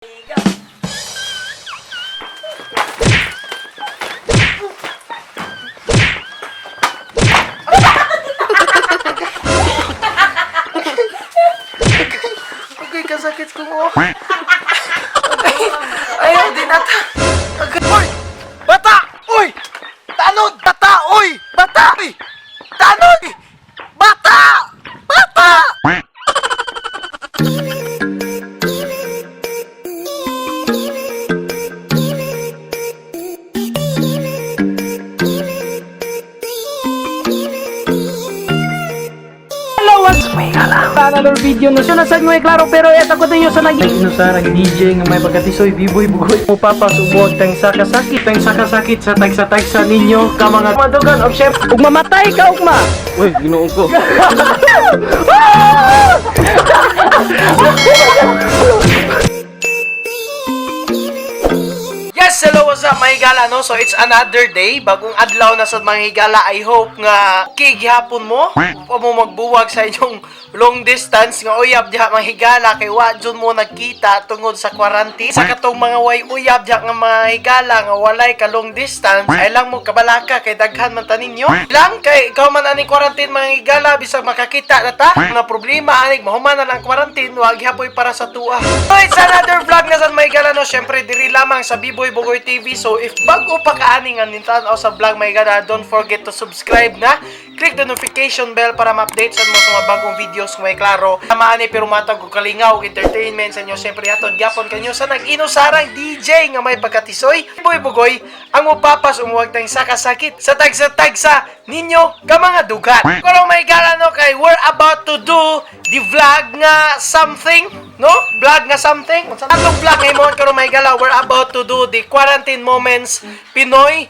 Okay, kasakit ko mo. Ayaw din ata. Uy! Bata! Uy! Tanod! Bata! Uy! Bata! Uy! Tanod! Bata! Bata! Another video no siya nasag mo klaro pero eta ko tayo sa naging sa nag-DJ nga may pagkatisoy biboy bugoy mo papas umuwag tang sakasakit sa tagsa ninyo ka mga madugan og chef ug mamatay ka ugma. Uy, Ginoo ko. Yes, hello, what's up mga higala, no? So, it's another day. Bagong adlaw na sa mga higala. I hope nga kigihapon mo o mo magbuwag sa inyong long distance nga uyab diha mga higala kay wa jud mo nagkita tungod sa quarantine. Sa katong mga way uyab diha nga mga higala nga walay ka long distance, ay lang mo kabalaka kay daghan man taninyo. Lang kay ikaw man ani quarantine mga higala bisag makakita na ta. Na problema anig mahuman na lang quarantine, wa gihapoy para sa tuwa. So, it's another vlog na sa mga higala, no? Syempre diri lamang sa Biboy Bugoy TV. So if bago pa kaani nga nintanaw sa vlog mga higala, don't forget to subscribe na. Click the notification bell para ma-update sa mga bagong videos may klaro. Tamaan ni pero matag og kalingaw entertainment sa inyo. Syempre atod gyapon kanyo sa nag-inusarang DJ nga may pagkatisoy. Biboy Bugoy ang mopapas umuwag tayong sakasakit sa tagsa ninyo ka mga dugat. Pero may higala, no, kay we're about to do the vlog nga something, no? Vlog nga something. Atong vlog ngayon karon may higala, we're about to do the Quarantine Moments Pinoy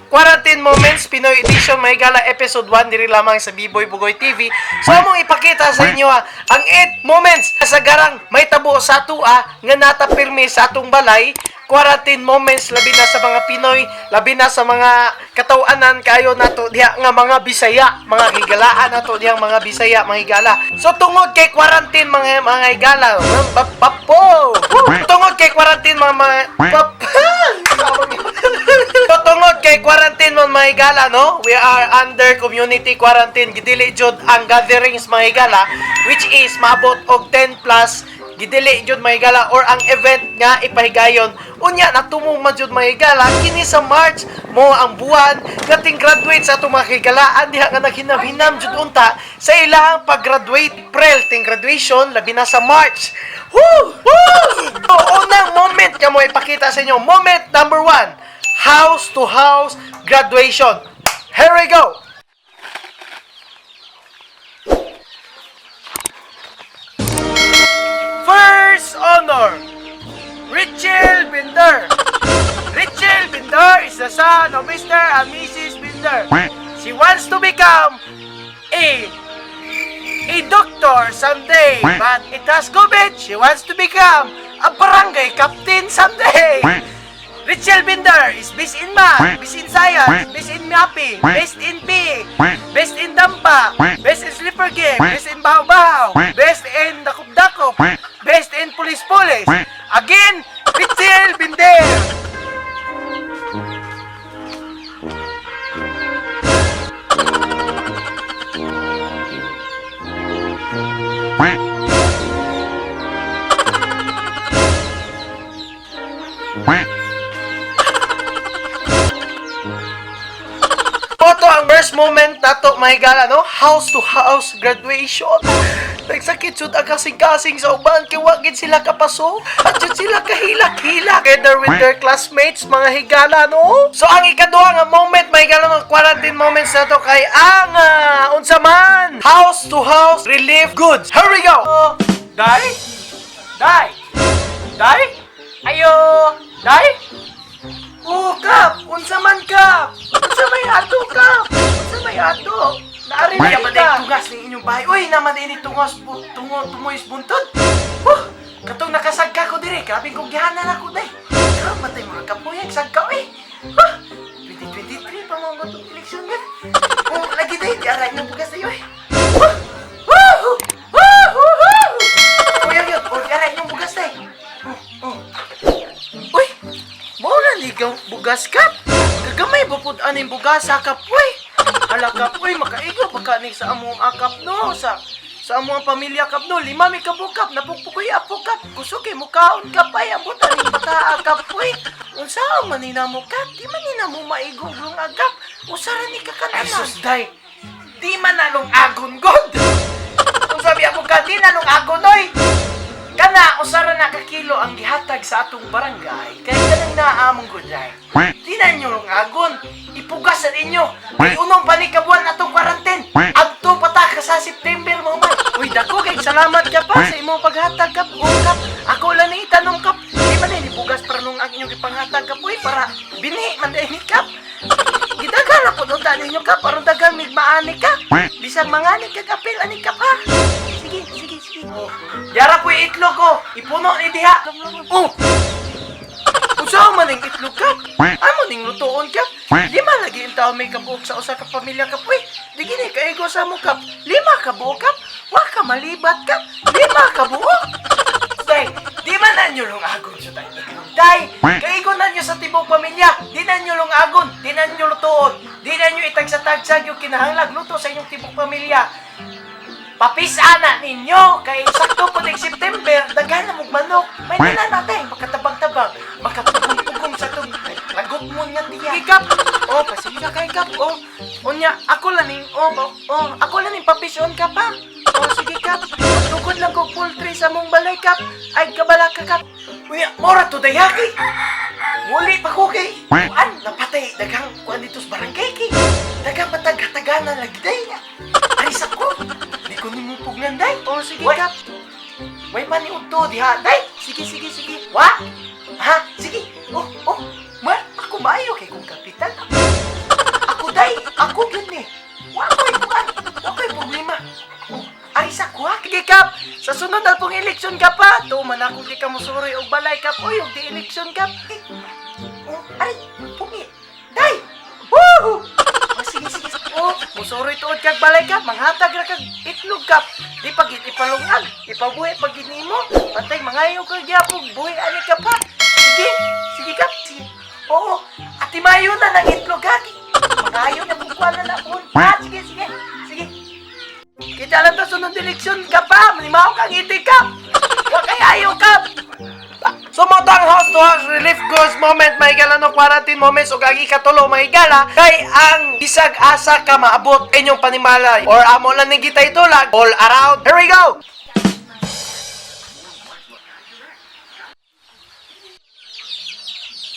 Quarantine Moments Pinoy Edition may higala episode 1 diri lamang sa Biboy Bugoy TV. So among ipakita sa inyo ang 8 moments sa garang may tabo sa atua nga natapirmi sa atong balay. Quarantine moments labi na sa mga Pinoy, labi na sa mga katawanan kayo nato diha nga mga Bisaya, mga higalaan nato diha mga Bisaya, mga higala. So tungod kay quarantine mga higala, papo. Tungod kay quarantine mga So tungod kay quarantine mga higala, no? We are under community quarantine. Gidili jud ang gatherings mga higala, which is maabot og 10 plus. Gidili jud mga higala or ang event nga ipahigayon unya natumong man jud mga higala kini sa March mo ang buwan nga ting graduate sa atong mga higalaan diha nga naghinam-hinam jud unta sa ilahang pag-graduate. April ting graduation labi na sa March. Woo! Woo! So, unang moment nga mo ipakita sa inyo, moment number 1, house to house graduation. Here we go. First honor, Richel Binder. Richel Binder is the son of Mr. and Mrs. Binder. She wants to become a doctor someday, but it has COVID. She wants to become a barangay captain someday. Richel Binder is based in math, based in science, based in mapping, based in PE, based in Dampa, based in Slipper Game, based in Bahaw, based in Dakop, based in Police. Again, Richel Binder. Ito ang first moment nato mga higala, no? House to house graduation. Nagsakit jud ang kasing-kasing sa uban kay wa gid sila kapaso at jud sila kahilak-hilak together with their classmates mga higala, no? So ang ikaduha nga moment mga higala, mga quarantine moments nato kay ang unsa man house to house relief goods. Here we go. Dai? Ayo, dai? Oh, Kap! Unsa man, Kap? Unsa may ato, Kap? Unsa may ato? Naari niya ba dahil tugas ng inyong bahay? Uy, naman din tumuis buntod. Katong nakasagka ko dire, grabe kong gihanan ako, day. Matay mga kapuyag, sagka, eh. 2023 pa mga itong eleksyon yan. Lagi, day, diaray ng bugas tayo, eh. Kuyag yun, diaray ng bugas, day. bugas kap. Kagamay bupod aning bugas sa kapoy. Hala kapoy makaigo pagkanig sa among akap no sa among pamilya kap no. 5 mi kabukap napukpukoy apo kap. Kusuki mo kaon kapay ambot aning bata kapoy. Unsa man ni namo kap? Di man ni namo maigo glong agap. Usara ni kakananan. Asus day. Di man nalong agon god. Kung sabi ako ka di nalong agon oy. Kana usara na kakilo ang gihatag sa atong barangay kay kanang naamong guday. Di na nyo long agon. Ipugas sa inyo. May unong panikabuan atong quarantine. Adto pataka sa September mo man. Uy dako kay salamat ka pa sa imong paghatag kap. O kap, ako lang ni itanong kap. Di man ni ipugas para nung ang inyong ipanghatag kap uy para binhi man ni kap. Gidagan na po nung ninyo kap aron dagang migmaani ka. Bisag mangani ka kapil ani kap ha. Sige. Oh. Yara po yung itlog ko. Ipuno ni diha. Oh. Usaw man ang itlog kap. Amo ning lutoon kap. 5 lagi ang tao may kabuok sa usa ka pamilya kap. Uy, di gini kaigo sa mo kap. 5 kabuok kap. Wa ka malibat kap. 5 kabuok. Day, di man na nyo long agon sa tayo. Day, kaigo na nyo sa tibok pamilya. Di na nyo long agon. Di na nyo lutoon. Di na nyo itagsa-tagsag yung kinahanglag luto sa inyong tibok pamilya. Papisana ninyo kay sakto po ng September daghan na mong manok. May tanan natin makatabang-tabang, makapugong-pugong sa tong lagot mo nga diya. Kap. Oh, pasila kay kap. Oh. Unya ako lang ning ako lang ning papisyon ka pa. Oh, sige kap. Tugod lang ko poultry sa mong balay kap. Ay kabala ka kap. Unya, mora to dayaki. Muli pa ko kay. Kuan napatay daghang kuan dito sa barangay kay. Daghang patag-hataganan lagi day niya. Ay sakto. Kunin mo pugnan, day. Oh, sige, kap. May maniud to, diha. Day, sige. Wa? Ha? Sige. Oh. Ako maayo kay kong kapitan. Ako, day. Ako, gani. Wa ko'y problema. Oh, ay, sa kuha. Sige, kap. Sa sunod na pong eleksyon ka pa. Man ako di ka musuri o balay, kap. Uy, yung di eleksyon, kap. Oh, ay, pungi. Day. Woo! Oh, sige. Oh, musuri tuod kag balay ka, manghatag ra kag itlog kap. Di pag ipalungan, ipabuhi pag ginimo. Patay mangayo kag gyapon, buhi ani ka pa. Sige kap. Sige. Oo, atimayo na ng itlog kag. Mangayo na kung kuan na po. Sige. Kita lang ta sunod eleksyon ka pa, manimaw kang itik kap. Wa kay ayo kap. Sumotang house-to-house relief goods moment may gala no quarantine moments o gagi katulo may gala kay ang bisag asa ka maabot inyong panimalay or amo lang ni gitay tulag all around. Here we go!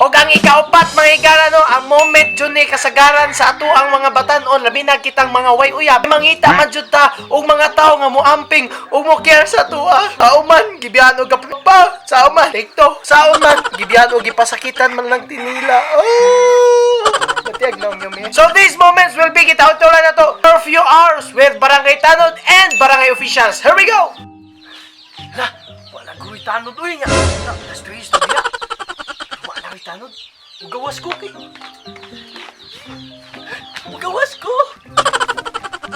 O ang ikaupat mga igala no, ang moment dyan ni kasagaran sa ato ang mga batanon, labi na kitang mga way uyab. Mangita man dyan ta, o mga tao nga muamping, o mo care sa tuwa. Sao man, gibihan o gapapa. Sao man, tikto. Sao man, gibihan o gipasakitan man lang tinila. Oh! Matiag na yung so these moments will be kitautulan na to for a few hours with Barangay Tanod and Barangay officials. Here we go! Wala guwi Tanod, uy nga. Last 3 to biya. Ay, Tanod, ugawas ko kay. Ugawas ko.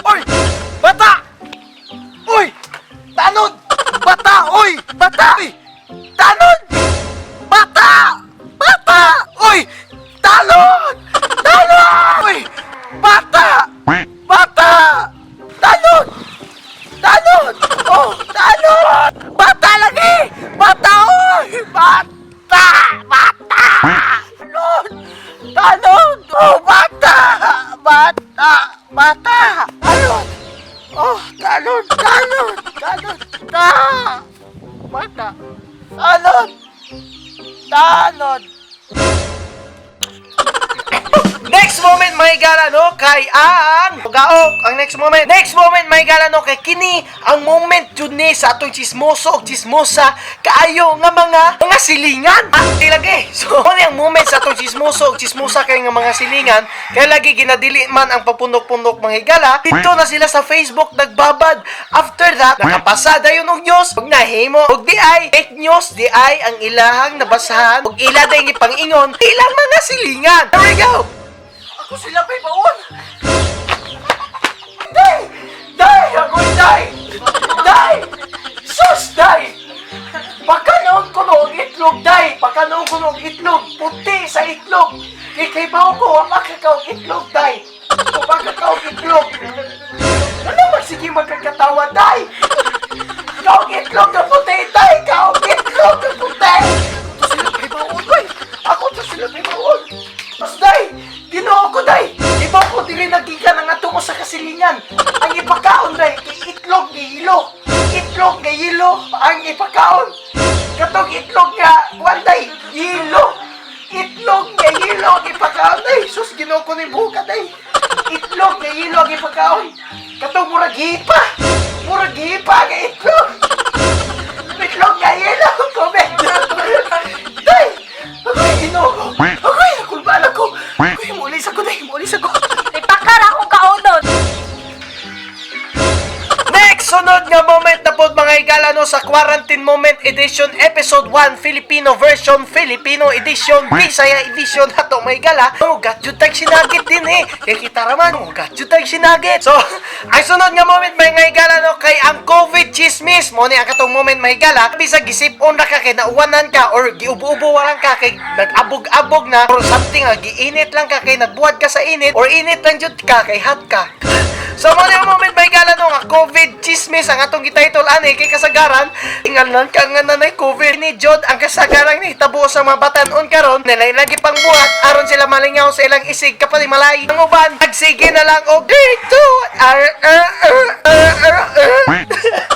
Oy! Bata! Oy! Tanod! Bata! Oy! Bata! Oy! Tanod! Bata! Bata! Oy! Tanod! Tanod! Oy! Bata! Bata! Tanod! Tanod! Oh! Tanod! Bata lagi! Bata! Oy! Bata! Tanod! Oh, bata! Tanod! Oh, tanod! Bata! Tanod! Next moment may gala no kay ang gaok ang next moment may gala no kay kini ang moment jud ni sa atong chismoso ug chismosa kaayo nga mga silingan lagi so ano ang moment sa atong chismoso ug chismosa kay nga mga silingan kay lagi ginadili man ang papunok-punok mga higala dito na sila sa Facebook nagbabad after that nakapasada yun og news ug nahimo ug di ay fake news di ay ang ilahang nabasahan ug ila day gipangingon ilang mga silingan. There we go. Ako sila pa'y baon! Day! Ako'y day! Sus, day! Pagkanoon ko noong itlog, day. Pagkanoon ko noong itlog. Puti sa itlog. Ikaibaw ko, makakaw itlog, day. O makakaw itlog. Ano magsige magkakatawa, day? Ikaw itlog na puti, day. Ikaw itlog na puti. Ito sila kaibaon, day. Ako to sila kaibaon. Mas, day. Ginoo ko, day. Ibaw ko, dili nagika ng ato ko sa kasilingan. Ang ipakaon, day. Itlog ni ilo. Itlog nga yelo ang ipakaon. Katong itlog nga wanday yelo. Itlog nga yelo ang ipakaon day. Sus Ginoo ko ni buka day. Itlog nga yelo ang ipakaon. Katong murag hipa. Murag hipa nga itlog. Itlog nga yelo. Comment. Day. Ako'y Ginoo ko. Ako'y nakulbala ko. Ako'y mulis ako day. Mulis ako. Ipakar akong kaunon. Sunod nga moment na po mga higala no sa Quarantine Moment Edition Episode 1 Filipino version, Filipino edition, Bisaya edition hato mga higala. Gat yun tag sinagit din eh. Kaya kita raman, gat yun tag sinagit. So, ang sunod nga moment mga higala no kay ang COVID chismis. Mo ni ang katong moment mga higala. Bisag gisipon na ka kay nauwanan ka or giubo-ubo lang ka kay nag-abog-abog na or something giinit lang ka kay nagbuhat ka sa init or init lang jud ka kay hot ka. So mo na moment may gala no nga COVID chismis ang atong gititle ani kay kasagaran ingalan ka nga nanay COVID ni Jod ang kasagaran ni tabo sa mga batanon karon nilay lagi pang buhat aron sila malingaw sa ilang isig kapali malay ang uban agsige na lang og dito.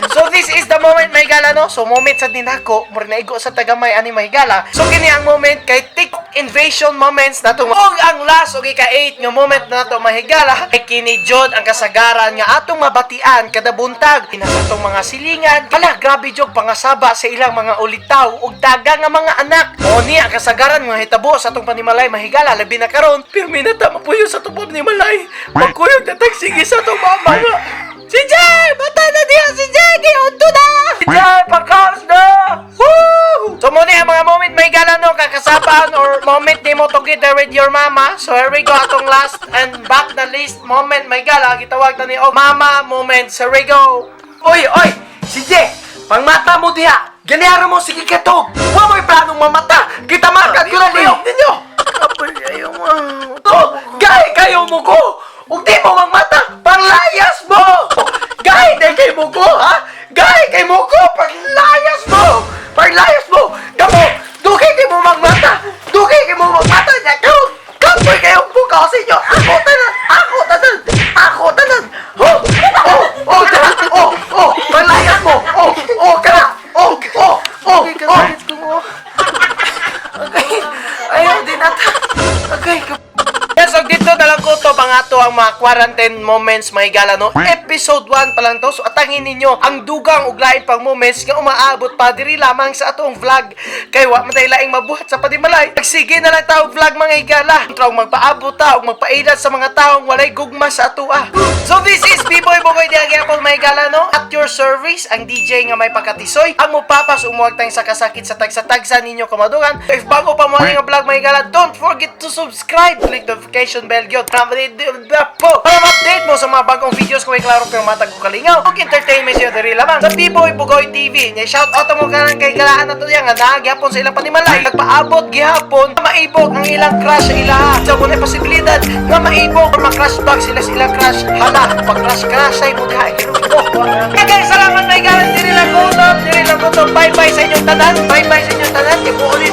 So this is the moment may gala no. So moment sa dinako mura naigo sa tagamay ani may gala. So kini ang moment kay TikTok invasion moments nato og ang last og ika-8 nga moment nato mahigala kay kini Jod ang kasagaran nga atong mabatian kada buntag ina sa atong mga silingan. Hala grabe jog pangasaba sa ilang mga ulitaw ug daga nga mga anak. O ni ang kasagaran nga hitabo sa atong panimalay mahigala labi na karon pirmi na ta mapuyo sa atong panimalay. Magkuyog na tagsige sa atong mama nga. Si Jay! Bata na diya si Jay! Giunto na! Si Jay! Pagkaos na! Woo! So muna ang mga moment may gala no kakasapan or moment ni mo together with your mama. So here we go atong last and back the list moment may gala. Gitawag na ni mama moment. So here we go. Oy! Oy! Si Jay! Pangmata mo diya! Ganiyara mo sige katog! Huwag mo'y planong mamata! Kita makat ko na niyong ninyo! Kapag ayaw mo! Oh! Gay! Kayo mo ko! Huwag di mo magmata! Panglayas mo! Gay! Di kay mo ko, ha? Gay! Kay mo ko! Panglayas mo! Panglayas mo! Damo! Dukay kay mo magmata! Dukay kay mo magmata! Kapoy kayong buka sa inyo! Ako tanan! Ako tanan! Ako tanan! Oh! Oh! Oh! Tanan! Oh! Oh! Panglayas mo! Oh! Oh! Kana! Oh! Oh! Oh! Oh! Okay. Ayaw din nata. Okay. Yes, so dito na lang ko to pangato ang mga quarantine moments may gala no. Episode 1 pa lang to. So atangin ninyo ang dugang ug lain pang moments nga umaabot pa diri lamang sa atong vlog. Kay wa man tay laing mabuhat sa padimalay. Sige na lang ta og vlog mga higala. Traw magpaabot ta og magpaidat sa mga taong walay gugma sa atoa. So this is B-Boy Bugoy Diagya po may gala no. At your service ang DJ nga may pagkatisoy. Ang mopapas umuwag tayong sakasakit sa tagsa-tagsa ninyo kamadugan. If bago pa mo nga vlog may gala, don't forget to subscribe. Click notification bell gyud para ma-update mo sa mga bagong videos kung may klaro pero matag ko kalingaw ug entertainment siya diri lamang sa B-Boy Bugoy TV. Nya shout out mo kanan kay galaan nato diyan nga nagyapon sa ilang panimalay nagpaabot gihapon maibog ang ilang crush sa ilaha sa muna posibilidad nga maibog or ma-crush back sila sa ilang crush. Hala pag crush ay mo diha kay guys salamat may galan diri lang ko to bye bye sa inyong tanan bye bye sa inyong tanan ibuuli